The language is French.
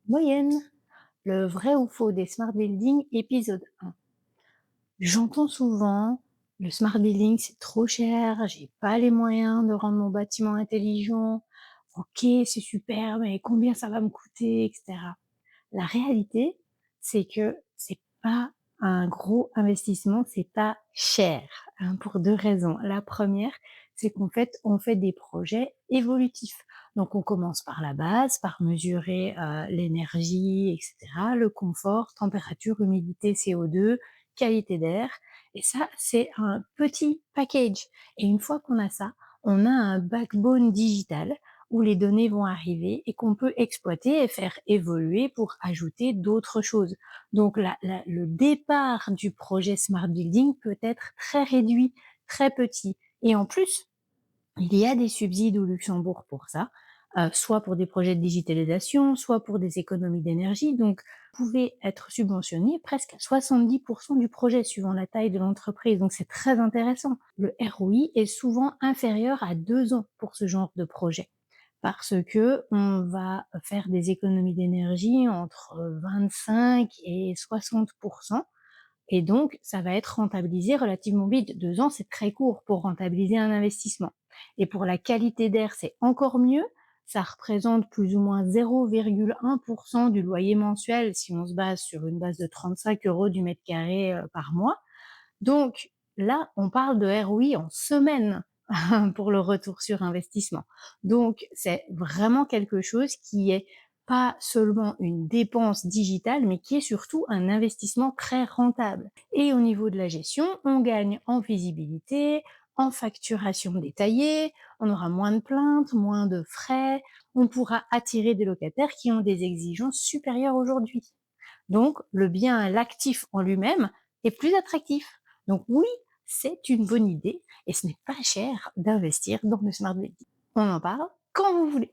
Moyenne, le vrai ou faux des smart buildings, épisode 1. J'entends souvent, le smart building c'est trop cher, j'ai pas les moyens de rendre mon bâtiment intelligent. Ok, c'est super, mais combien ça va me coûter, etc. La réalité, c'est que c'est pas un gros investissement, c'est pas cher, hein, pour 2 raisons. La première, c'est qu'en fait, on fait des projets évolutifs. Donc on commence par la base, par mesurer, l'énergie et cetera, le confort, température, humidité, CO2, qualité d'air et ça, c'est un petit package et une fois qu'on a ça, on a un backbone digital où les données vont arriver et qu'on peut exploiter et faire évoluer pour ajouter d'autres choses. Donc le départ du projet Smart Building peut être très réduit, très petit. Et en plus, il y a des subsides au Luxembourg pour ça, soit pour des projets de digitalisation, soit pour des économies d'énergie. Donc, vous pouvez être subventionné presque à 70% du projet suivant la taille de l'entreprise. Donc, c'est très intéressant. Le ROI est souvent inférieur à 2 ans pour ce genre de projet parce que on va faire des économies d'énergie entre 25 et 60 et donc ça va être rentabilisé relativement vite. 2 ans, c'est très court pour rentabiliser un investissement et pour la qualité d'air, c'est encore mieux. Ça représente plus ou moins 0,1 du loyer mensuel si on se base sur une base de 35 € du mètre carré, par mois. Donc là, on parle de ROI en semaines pour le retour sur investissement. Donc c'est vraiment quelque chose qui est pas seulement une dépense digitale, mais qui est surtout un investissement très rentable. Et au niveau de la gestion, on gagne en visibilité, en facturation détaillée, on aura moins de plaintes, moins de frais, on pourra attirer des locataires qui ont des exigences supérieures aujourd'hui. Donc, le bien, l'actif en lui-même est plus attractif. Donc oui, c'est une bonne idée et ce n'est pas cher d'investir dans le smart building. On en parle quand vous voulez.